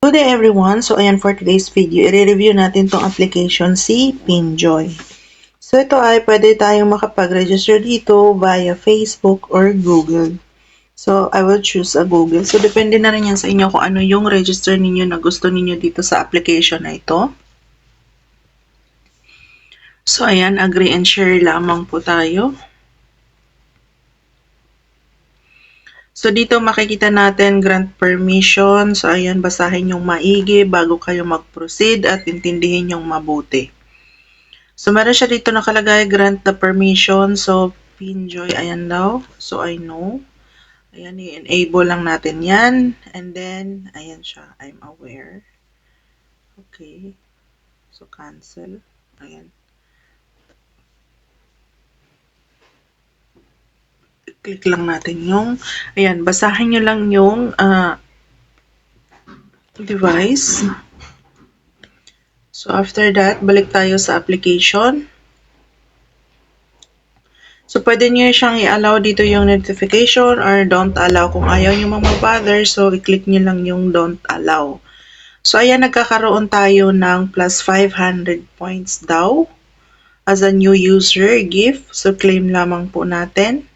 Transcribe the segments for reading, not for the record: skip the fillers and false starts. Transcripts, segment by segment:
Good day everyone! So ayan for today's video, i-review natin tong application si Pinjoy. So ito ay pwede tayong makapag-register dito via Facebook or Google. So I will choose a Google. So depende na rin yan sa inyo kung ano yung register ninyo na gusto ninyo dito sa application na ito. So ayan, agree and share lamang po tayo. So dito makikita natin grant permission. So ayan, basahin yung maigi bago kayo mag-proceed at intindihin yung mabuti. So meron siya dito nakalagay grant the permission. So Pinjoy, ayan daw. So I know. Ayan, i-enable lang natin yan. And then, ayan siya, I'm aware. Okay. So cancel. Ayan. Click lang natin yung, ayan, basahin nyo lang yung device. So after that, balik tayo sa application. So pwede nyo siyang i-allow dito yung notification or don't allow kung ayaw nyo mag-bother. So i-click nyo lang yung don't allow. So ayan, nagkakaroon tayo ng plus 500 points daw as a new user gift. So claim lamang po natin.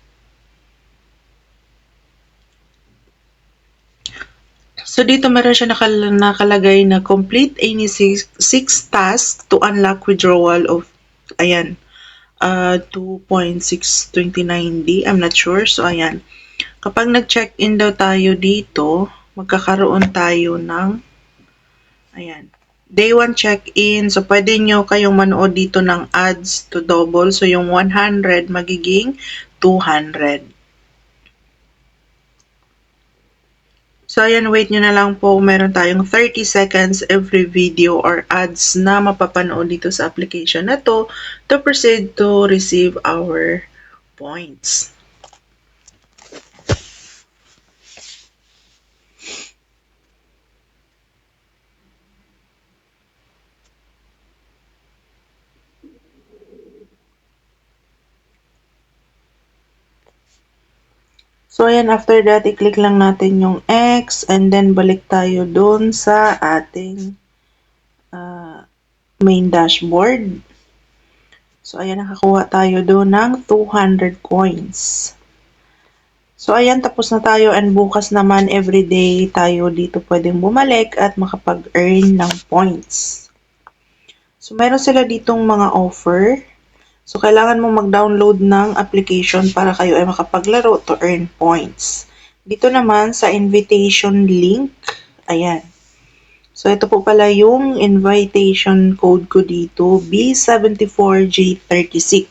So dito meron siya nakalagay na complete any 6 tasks to unlock withdrawal of, ayan, 2.629D. I'm not sure. So ayan, kapag nag-check-in daw tayo dito, magkakaroon tayo ng, ayan, day 1 check-in. So pwede nyo kayong manood dito ng ads to double. So yung 100 magiging 200. So, ayan, wait nyo na lang po. Meron tayong 30 seconds every video or ads na mapapanood dito sa application na to proceed to receive our points. So, ayan, after that, i-click lang natin yung X and then balik tayo dun sa ating main dashboard. So, ayan, nakakuha tayo dun ng 200 coins. So, ayan, tapos na tayo and bukas naman everyday tayo dito pwedeng bumalik at makapag-earn ng points. So, meron sila ditong mga offer. So, kailangan mo mag-download ng application para kayo ay makapaglaro to earn points. Dito naman sa invitation link, ayan. So, ito po pala yung invitation code ko dito, B74J36.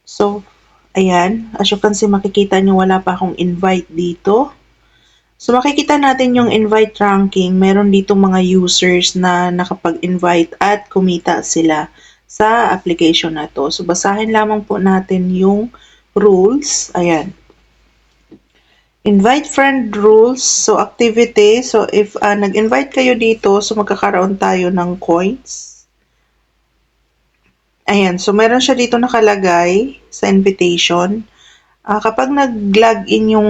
So, ayan. As you can see, makikita nyo wala pa akong invite dito. So, makikita natin yung invite ranking. Meron dito mga users na nakapag-invite at kumita sila sa application na to. So, basahin lamang po natin yung rules. Ayan. Invite friend rules. So, activity. So, if nag-invite kayo dito, so magkakaroon tayo ng coins. Ayan. So, meron siya dito nakalagay sa invitation. Kapag nag-login yung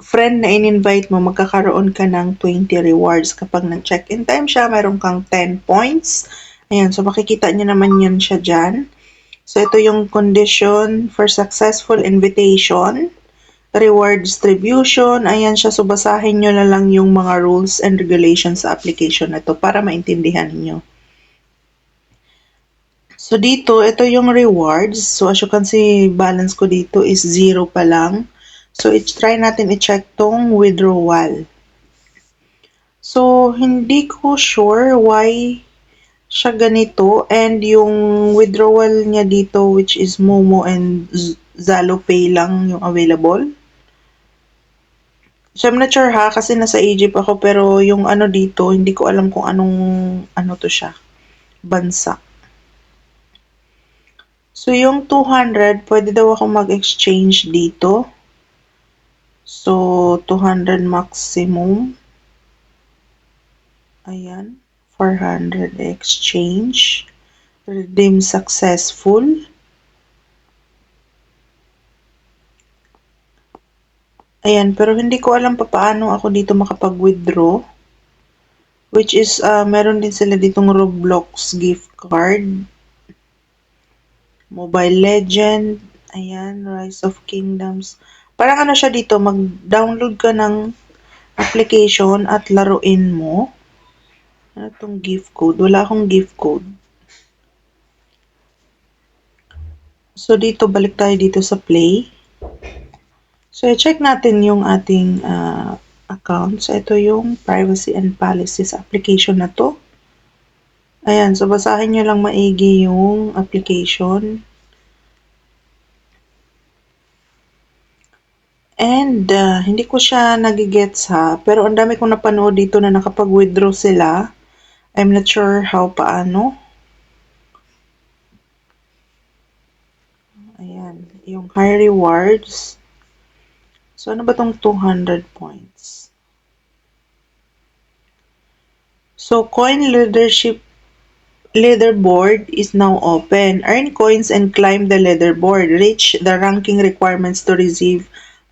friend na in-invite mo, magkakaroon ka ng 20 rewards. Kapag nag-check-in time siya, meron kang 10 points. Ayan, so makikita nyo naman yun siya dyan. So, ito yung condition for successful invitation, reward distribution. Ayan siya, so basahin nyo na lang yung mga rules and regulations sa application na to para maintindihan nyo. So, dito, ito yung rewards. So, as you can see, balance ko dito is 0 pa lang. So, try natin i-check tong withdrawal. So, hindi ko sure why siya ganito, and yung withdrawal niya dito which is Momo and ZaloPay lang yung available. So I'm not sure ha, kasi nasa Egypt ako, pero yung ano dito, hindi ko alam kung anong ano to siya, bansa. So yung 200, pwede daw ako mag-exchange dito. So 200 maximum. Ayan. 400 exchange. Redeem successful. Ayan, pero hindi ko alam paano ako dito makapag-withdraw. Which is, meron din sila ditong Roblox gift card. Mobile Legend. Ayan, Rise of Kingdoms. Parang ano siya dito, mag-download ka ng application at laruin mo. Ano tong gift code? Wala akong gift code. So, dito, balik tayo dito sa Play. So, i-check natin yung ating account. So, ito yung privacy and policies application na to. Ayan, so basahin nyo lang maigi yung application. And hindi ko siya nagigets ha, pero ang dami kong napanood dito na nakapag-withdraw sila. I'm not sure how paano. Ayan, yung high rewards. So, ano ba tong 200 points? So, coin leadership leaderboard is now open. Earn coins and climb the leaderboard. Reach the ranking requirements to receive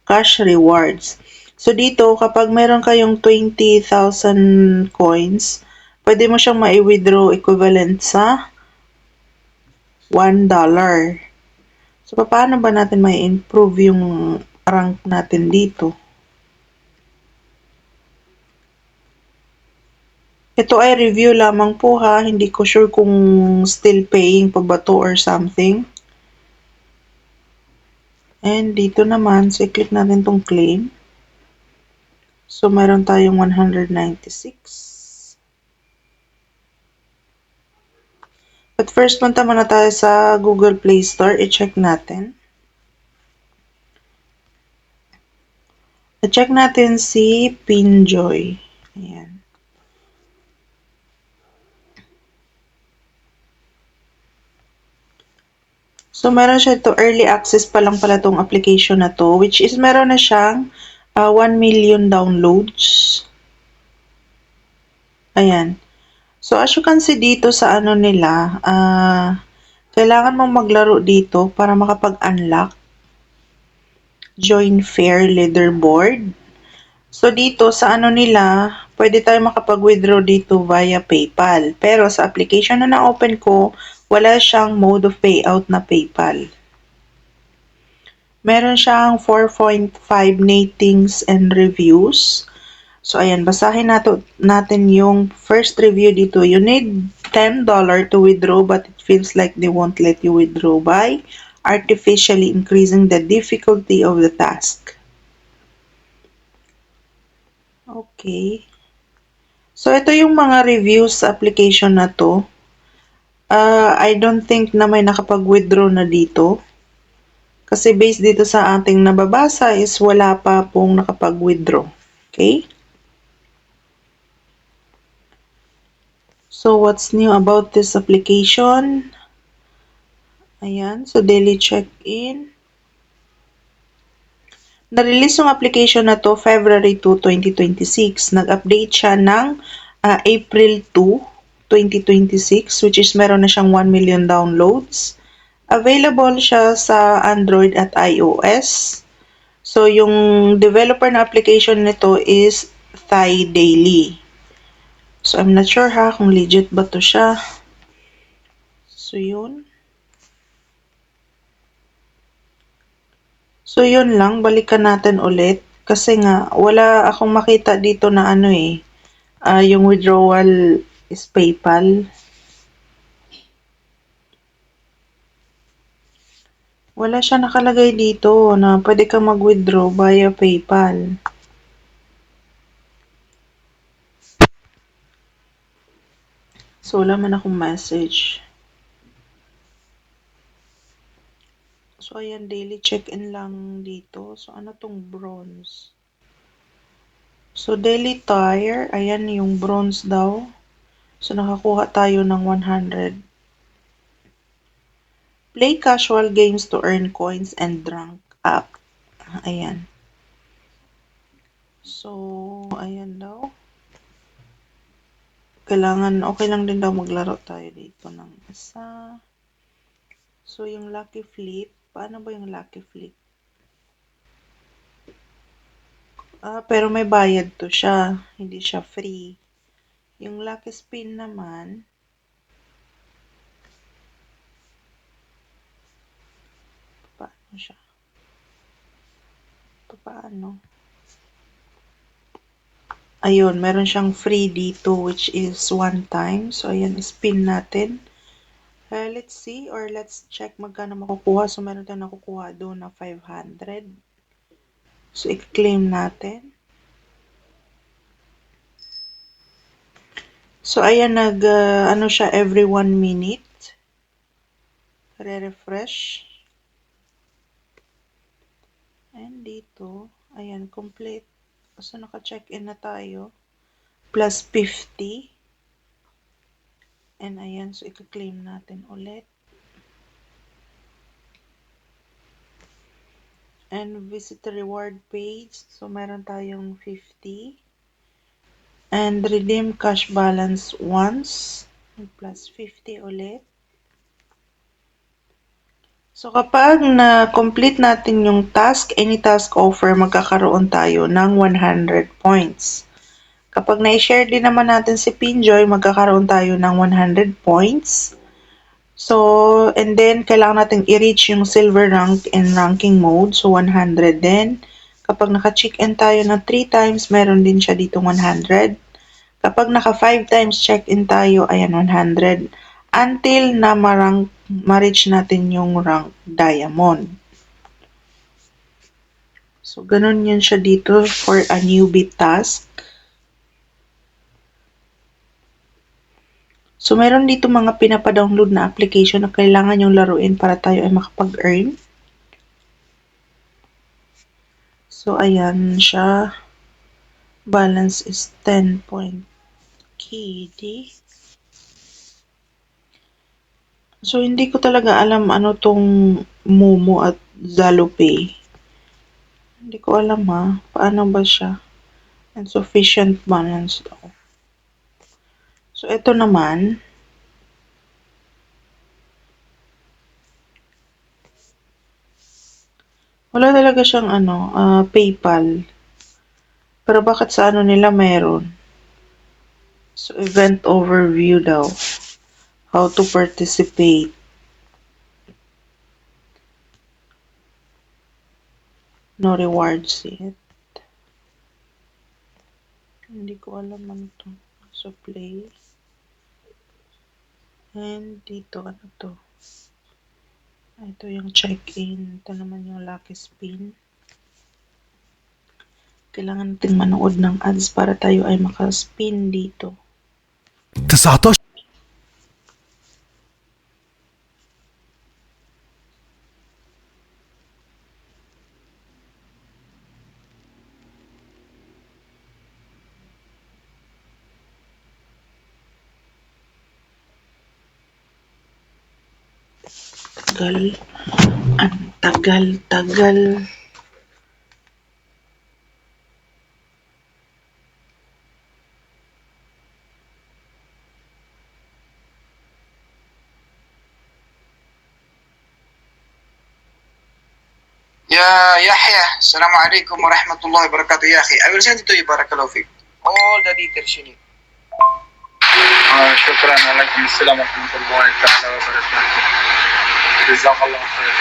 cash rewards. So dito, kapag meron kayong 20,000 coins, pwede mo siyang ma-withdraw equivalent sa $1. So paano ba natin ma-improve yung rank natin dito? Ito ay review lamang po ha, hindi ko sure kung still paying pa ba to or something. And dito naman, so i-click natin tong claim. So, meron tayong 196. But first, punta muna tayo sa Google Play Store. I-check natin. I-check natin si Pinjoy. Ayan. So, meron siya ito. Early access pa lang pala tong application na to. Which is, meron na siyang 1 million downloads. Ayan. So, as you can see dito sa ano nila, kailangan mong maglaro dito para makapag-unlock. Join Fair Leaderboard. So, dito sa ano nila, pwede tayo makapag-withdraw dito via PayPal. Pero sa application na na-open ko, wala siyang mode of payout na PayPal. Meron siyang 4.5 ratings and reviews. So, ayan, basahin natin yung first review dito. You need $10 to withdraw but it feels like they won't let you withdraw by artificially increasing the difficulty of the task. Okay. So, ito yung mga reviews sa application na to. I don't think na may nakapag-withdraw na dito. Kasi based dito sa ating nababasa is wala pa pong nakapag-withdraw. Okay? So, what's new about this application? Ayan. So, daily check-in. Na-release yung application na to February 2, 2026. Nag-update siya ng April 2, 2026, which is meron na siyang 1 million downloads. Available siya sa Android at iOS. So, yung developer na application nito is Thai Daily. So, I'm not sure ha kung legit ba to siya. So, yun. So, yun lang. Balikan natin ulit. Kasi nga, wala akong makita dito na ano yung withdrawal is PayPal. Wala siya nakalagay dito na pwede kang mag-withdraw via PayPal. So, wala man akong message. So, ayan, daily check-in lang dito. So, ano tong bronze? So, daily tire, ayan yung bronze daw. So, nakakuha tayo ng 100. Play casual games to earn coins and rank up. Ayan. So, ayan daw. Kailangan, okay lang din daw maglaro tayo dito ng isa. So, yung Lucky Flip, paano ba yung Lucky Flip? Pero may bayad to siya. Hindi siya free. Yung lucky spin naman, paano siya? Paano? Ayun, meron siyang free dito which is 1 time. So, ayan, spin natin. Let's see or let's check magkano makukuha. So, meron tayong nakukuha doon na 500. So, i-claim natin. So, ayan, ano siya, every 1 minute. Re-refresh. And dito, ayan, complete. So, naka-check-in na tayo. Plus 50. And ayan, so i-claim natin ulit. And visit the reward page. So, meron tayong 50. And redeem cash balance once. Plus 50 ulit. So, kapag na-complete natin yung task, any task offer, magkakaroon tayo ng 100 points. Kapag na-share din naman natin si Pinjoy, magkakaroon tayo ng 100 points. So, and then, kailangan natin i-reach yung silver rank in ranking mode. So, 100 din. Kapag naka-check-in tayo ng 3 times, meron din siya dito 100. Kapag naka 5 times check-in tayo, ayan, 100. Until na ma-reach natin yung rank diamond. So, ganun yun siya dito for a newbie task. So, meron dito mga pinapadownload na application na kailangan yung laruin para tayo ay makapag-earn. So, ayan siya. Balance is 10.KD. So, hindi ko talaga alam ano tong Momo at Zalopay. Hindi ko alam ha. Paano ba siya? Insufficient balance daw. So, ito naman. Wala talaga siyang PayPal. Pero bakit sa ano nila meron? So, event overview daw. How to participate. No rewards yet. Hindi ko alam ano to. So, play. And dito, ano to? Ito yung check-in. Ito naman yung lucky spin. Kailangan natin manood ng ads para tayo ay maka-spin dito. 19 Tagal. Ang tagal. يا يحيى السلام عليكم ورحمة الله وبركاته يا أخي I will send it to you بارك الله فيك all the details you need شكرا وعليكم السلام ورحمة الله تعالى وبركاته جزاك الله خير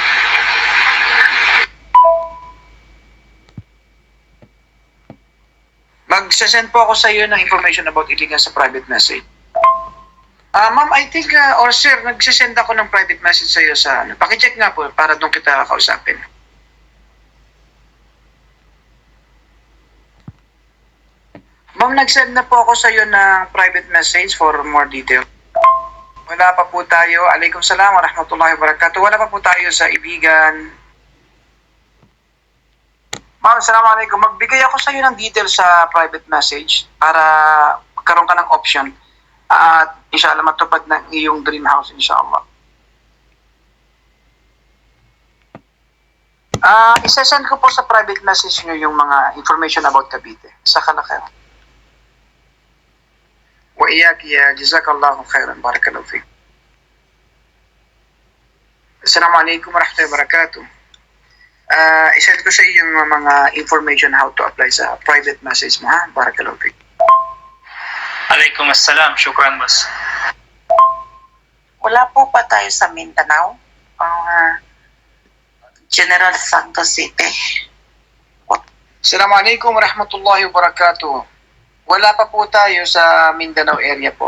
Mag-send po ako sa iyo ng information about illegal sa private message. Ma'am, I think, or sir, nag-send ako ng private message sa iyo sa, pakicheck nga po para doon kita kausapin. Ma'am, nag-send na po ako sa iyo ng private message for more detail. Wala pa po tayo. Alaikum salam wa rahmatullahi wa barakatuh. Wala pa po tayo sa ibigan. Ma'am, assalamualaikum. Magbigay ako sa iyo ng details sa private message para magkaroon ka ng option at inshallah matupad ng iyong dream house inshallah. Isasend ko po sa private message niyo yung mga information about Cavite. Saka na kayo. وإياك يا جزاك الله خيرا بارك الله فيك السلام عليكم ورحمة الله وبركاته isend ko sa iyo yung mga information how to apply sa private message mo ha barakallahu fik Alaikum assalam. Shukran, boss. Wala po ba tayo sa Mindanao? Or General Santos City? Assalamualaikum warahmatullahi wabarakatuh. Wala pa po tayo sa Mindanao area po.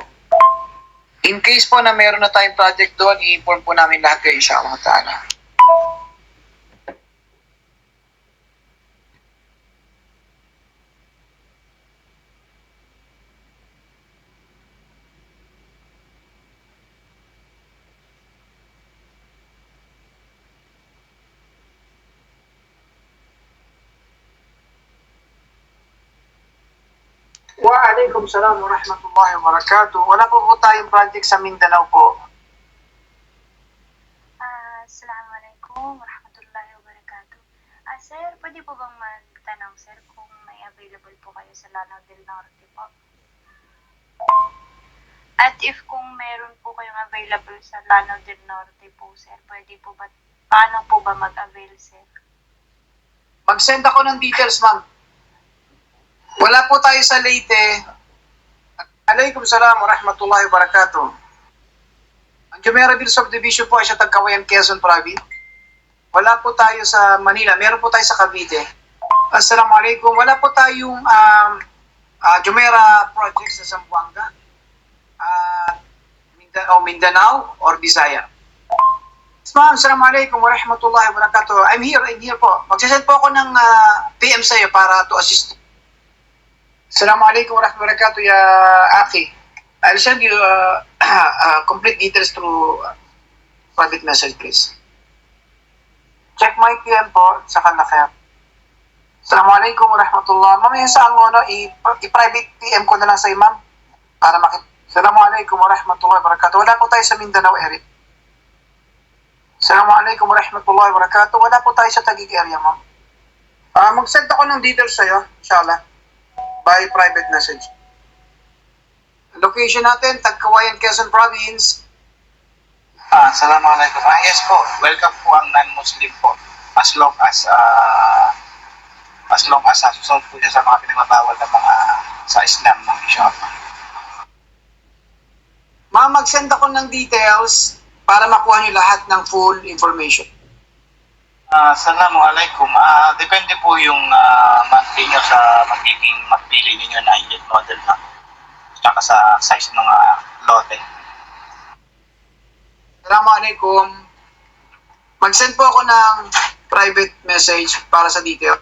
In case po na meron na tayong project doon, i-inform po namin lahat kayo insyaAllah ta'ala. Waalaikum salam wa rahmatullahi wa barakatuh. Wala po tayong project sa Mindanao po. Assalamualaikum warahmatullahi wabarakatuh. Sir, pwede po bang magtanong, sir, kung may available po kayo sa Lanao del Norte po? At if kung meron po kayong available sa Lanao del Norte po, sir, pwede po ba, paano po ba mag-avail, sir? Mag-send ako ng details, ma'am. Wala po tayo sa Leyte. Alaikum salam wa rahmatullahi wa barakatuh. Ang Jumeirah Subdivision po ay sa Tagkawayan, Quezon Province. Wala po tayo sa Manila. Meron po tayo sa Cavite. Assalamualaikum. Wala po tayong Jumeirah project sa Zamboanga, Mindanao or Visaya. Ma'am, assalamualaikum wa rahmatullahi wa barakatuh. I'm here po. Magsasend po ako ng PM sa iyo para to assist. Assalamualaikum wa rahmatullahi wa barakatuh, ya Aki. I'll send you complete details through private message, please. Check my PM po sa kanakaya. Assalamualaikum wa rahmatullahi. Mamaya sa ano, i-private PM ko na lang sa imam para makita. Assalamualaikum wa rahmatullahi wa barakatuh. Wala po tayo sa Mindanao area. Assalamualaikum wa rahmatullahi wa barakatuh. Wala po tayo sa Taguig area, ma'am. Mag-send ako ng details sa'yo, inshallah, by private message. Location natin, Tagkawayan, Quezon Province. Assalamualaikum. Yes po. Welcome po ang non-Muslim po. As long as susunod po siya sa mga pinagbabawal ng mga sa Islam, inshallah. Ma'am, mag-send ako ng details para makuha niyo lahat ng full information. Assalamualaikum. Depende po yung monthly nyo sa magpili ninyo na unit model na tsaka sa size ng lote. Assalamualaikum. Mag-send po ako ng private message para sa detail.